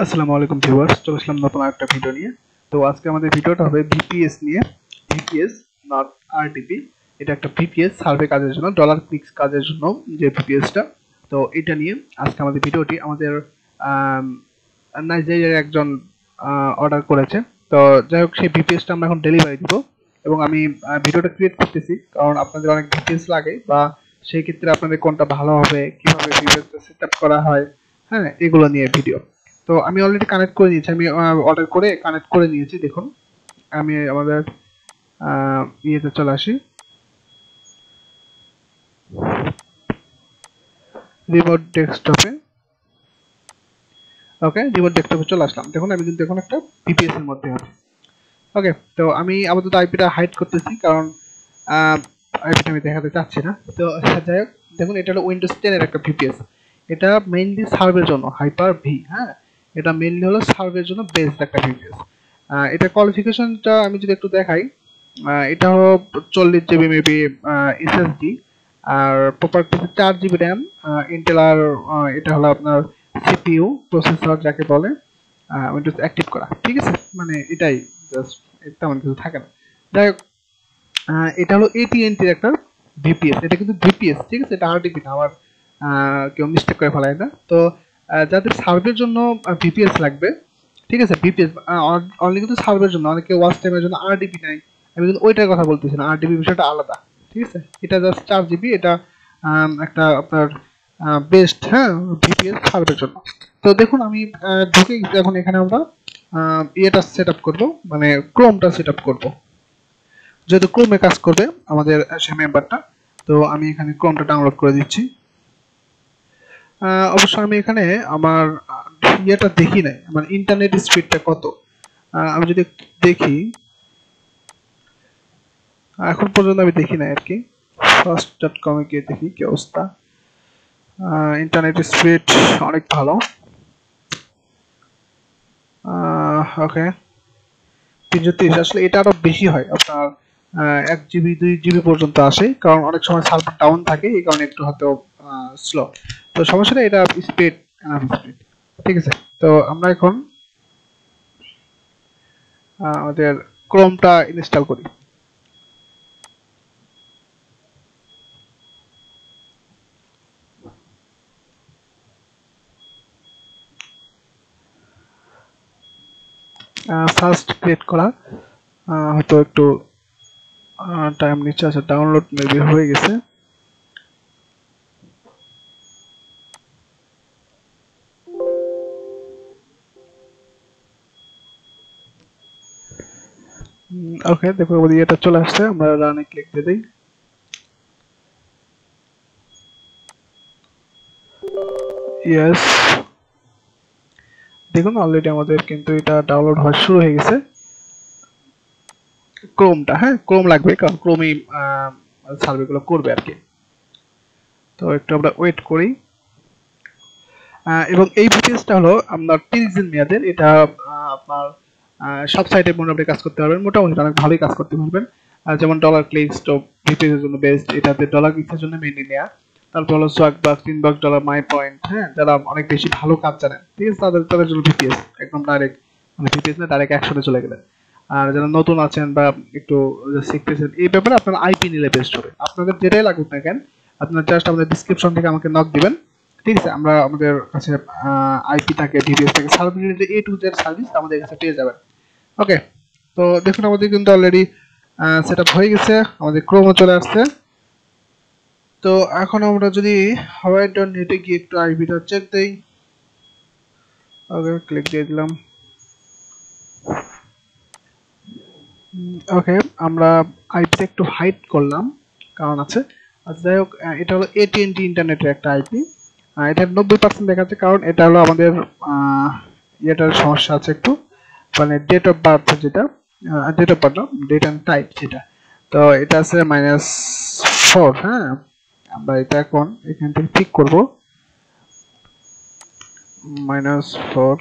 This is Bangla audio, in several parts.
আসসালামু আলাইকুম ভিউয়ার্স, চলে আসলাম নতুন একটা ভিডিও নিয়ে। তো আজকে আমাদের ভিডিওটা হবে ভিপিএস নিয়ে। VPS not RTP. এটা একটা ভিপিএস সার্ভে কাজের জন্য, ডলার ক্লিকস কাজের জন্য যে ভিপিএসটা। তো এটা নিয়ে আজকে আমাদের ভিডিওটি আমাদের নাইজেরিয়ার একজন অর্ডার করেছে। তো যাই হোক, সেই ভিপিএসটা আমরা এখন ডেলিভারি দিব এবং আমি ভিডিওটা ক্রিয়েট করতেছি কারণ আপনাদের অনেক ভিপিএস লাগে, বা সেই ক্ষেত্রে আপনাদের কোনটা ভালো হবে, কিভাবে ভিপিএসটা সেট আপ করা হয়, হ্যাঁ, এগুলো নিয়ে ভিডিও। তো আমি অলরেডি কানেক্ট করে নিয়েছি, আমি অর্ডার করে কানেক্ট করে নিয়েছি। দেখুন, আমি আমাদের ইয়েতে চলে আসি, রিমোট ডেস্কটপে। ওকে, রিমোট ডেস্কটপে চলে আসলাম। দেখুন, আমি কিন্তু এখন একটা ভিপিএস এর মধ্যে আছি। ওকে, তো আমি আপাতত আইপিটা হাইড করতেছি কারণ আইপিটা আমি দেখাতে চাচ্ছি না। তো যাই হোক, দেখুন, এটা হলো উইন্ডোজ 10 এর একটা ভিপিএস। এটা মেইনলি সার্ভের জন্য, হাইপার ভি। হ্যাঁ, এটা মেইনলি হলো সার্ভের জন্য বেসড একটা ভিপিএস। এটা কোয়ালিফিকেশনটা আমি যদি একটু দেখাই, এটা হলো 40 জিবি মেবি এসএসডি, আর প্রপার্টিতে 4 জিবি র্যাম, ইন্টেল, আর এটা হলো আপনার সিপিইউ প্রসেসর যাকে বলে, উইন্ডোজ অ্যাক্টিভ করা। ঠিক আছে, মানে এটাই, জাস্ট তেমন কিছু থাকে না। যাই হোক, এটা হলো এটিএনটি এর একটা ভিপিএস। এটা কিন্তু ভিপিএস, ঠিক আছে, এটা আরটিপি না। আবার কেউ মিস্টেক করে ফেলায় না। তো যাদের সার্ভের জন্য ভিপিএস লাগবে, ঠিক আছে, ভিপিএস অনলি কিন্তু সার্ভের জন্য, অনেকে ওয়াচ টাইমের জন্য আরডিপি নাই। আমি কিন্তু ওইটার কথা বলতেছি না, আরডিপি বিষয়টা আলাদা। ঠিক আছে, এটা জাস্ট 4 জিবি। এটা একটা আপনার বেস্ট, হ্যাঁ, ভিপিএস সার্ভের জন্য। তো দেখুন, আমি ঢুকে গেছি। এখন এখানে আমরা ইয়েটা সেট আপ করবো, মানে ক্রোমটা সেট আপ করবো, যেহেতু ক্রোমে কাজ করবে আমাদের সেই মেম্বারটা। তো আমি এখানে ক্রোমটা ডাউনলোড করে দিচ্ছি। অবশ্য আমি এখানে আমার ইয়েটা দেখি নাই, আমার ইন্টারনেট স্পিডটা কত। আমি যদি দেখি, এখন পর্যন্ত আমি দেখি নাই আর কি। ফার্স্ট.কমে গিয়ে দেখি কি অবস্থা। ইন্টারনেট স্পিড অনেক ভালো। ওকে, 330। আসলে এটা আরো বেশি হয়, আপনার 1 জিবি 2 জিবি পর্যন্ত আসে, কারণ অনেক সময় সার্ভার ডাউন থাকে, এই কারণে একটু হয়তো স্লো। তো সমস্যা নেই, এটা স্পিড, স্পিড ঠিক আছে। তো আমরা এখন আমাদের ক্রোমটা ইনস্টল করি। ফার্স্ট ক্রিয়েট করা হয়তো একটু টাইম নিচ্ছে। আচ্ছা, ডাউনলোড মেবি হয়ে গেছে। ওকে, দেখো এটা চলে আসছে, আমরা রানে ক্লিক দিয়ে দিই। ইয়েস, দেখুন অলরেডি আমাদের কিন্তু এটা ডাউনলোড হওয়া শুরু হয়ে গেছে। ক্রোমটা, হ্যাঁ, ক্রোম লাগবে কারণ ক্রোমই সার্ভেগুলো করবে আর কি। তো একটু আমরা ওয়েট করি। এবং এই ভিপিএসটা হলো আপনার 30 দিন মেয়াদের। এটা আপনার সব সাইটে মোটামুটি কাজ করতে পারবেন, মোটামুটি অনেক ভালোই কাজ করতে পারবেন। যেমন ডলার ক্লিকস তো ভিপিএস এর জন্য বেস্ট, এটাতে ডলার ক্লিকস এর জন্য মেইনলি নেয়া। তারপর হলো সোয়াগবাক্স, ইনবক্স, ডলার মাই পয়েন্ট, হ্যাঁ, যারা অনেক বেশি ভালো কাজ জানেন, ঠিক আছে, তাদের তাদের জন্য ভিপিএস একদম ডাইরেক্ট, মানে ভিপিএস না, ডাইরেক্ট অ্যাকশনে চলে গেলেন। আর যারা নতুন আছেন বা একটু শিখতেছেন এই ব্যাপারে, আপনার আইপি নিলে বেস্ট হবে। আপনাদের যেটাই লাগুক না কেন, আপনার জাস্ট আমাদের ডিসক্রিপশন থেকে আমাকে নক দিবেন, ঠিক আছে। আমরা আমাদের কাছে আইপি থাকে, ভিপিএস থাকে, service A to Z service আমাদের কাছে পেয়ে যাবেন। ওকে, তো দেখুন আমাদের কিন্তু অলরেডি সেট আপ হয়ে গেছে, আমাদের ক্রোমও চলে আসছে। তো এখন আমরা যদি হাওয়াই.নেটে গিয়ে একটু আইপিটা চেক দেই। ওকে, ক্লিক দিয়ে দিলাম। ওকে, আমরা আইপিটা একটু হাইড করলাম, কারণ আছে। আচ্ছা, যাই হোক, এটা হলো এটিএনটি ইন্টারনেটের একটা আইপি। এটা 90% দেখাচ্ছে, কারণ এটা হলো আমাদের ইয়েটার সমস্যা আছে একটু, মানে ডেট অফ বার্থ, যেটা date of birth, date and type যেটা। তো এটা আছে -4। হ্যাঁ, আমরা এটা এখন এখান থেকে ঠিক করব -4।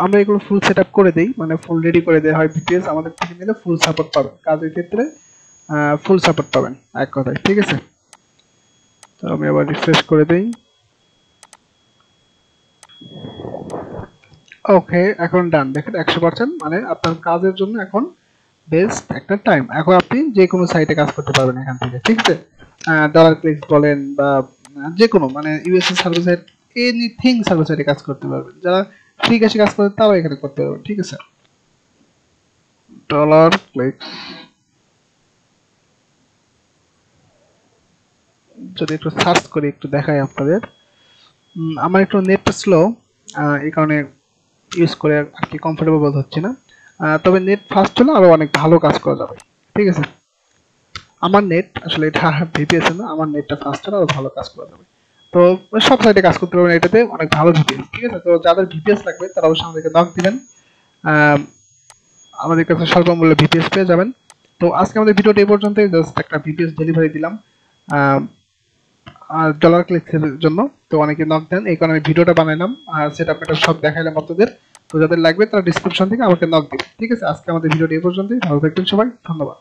আমরা এগুলো ফুল সেট আপ করে দেই, মানে ফুল রেডি করে দেওয়া হয়। ভিপিএস আমাদের থেকে নিলে ফুল সাপোর্ট পাবেন, কাজের ক্ষেত্রে ফুল সাপোর্ট পাবেন এক কথায়, ঠিক আছে। তো আমি আবার রিফ্রেশ করে দেই। ওকে, এখন ডান। দেখেন 100% মানে আপনার কাজের জন্য এখন বেস্ট একটা টাইম। এখন আপনি যে কোনো সাইটে কাজ করতে পারবেন এখান থেকে, ঠিক আছে? ডলার ক্লিক বলেন বা যে কোনো মানে ইউএসএ সার্ভিসের এনিথিং সার্ভিসে কাজ করতে পারবেন। যারা ফ্রি ক্যাশে কাজ করে তারাও এখানে করতে পারবেন, ঠিক আছে? ডলার ক্লিক যদি একটু সার্চ করি একটু দেখাই আপনাদের। আমার একটু নেট স্লো, এই কারণে ইউজ করে আর কি কমফোর্টেবল বোধ হচ্ছে না। তবে নেট ফাস্ট হলে আরো অনেক ভালো কাজ করা যাবে, ঠিক আছে? আমার নেট আসলে এটা ভিপিএস না, আমার নেটটা ফাস্ট হলে আরো ভালো কাজ করা যাবে। তো সব সাইটে কাজ করতে পারবেন এটাতে, অনেক ভালো ভিপিএস, ঠিক আছে? তো যাদের ভিপিএস লাগবে তারা অবশ্যই আমাদেরকে নক দিবেন। আহ, আমাদের কাছে স্বল্পমূল্যে ভিপিএস পেয়ে যাবেন। তো আজকে আমাদের ভিডিওটা এই পর্যন্তই, জাস্ট একটা ভিপিএস ডেলিভারি দিলাম ডলার ক্লিকের জন্য। তো অনেকে নক দেন, এই কারণে আমি ভিডিওটা বানাইলাম আর সেটা আপনারা সব দেখাইলাম আপনাদের। তো যাদের লাগবে তারা ডিসক্রিপশন থেকে আমাকে নক দিবেন, ঠিক আছে? আজকে আমাদের ভিডিওটা এই পর্যন্তই, ভালো থাকবেন সবাই, ধন্যবাদ।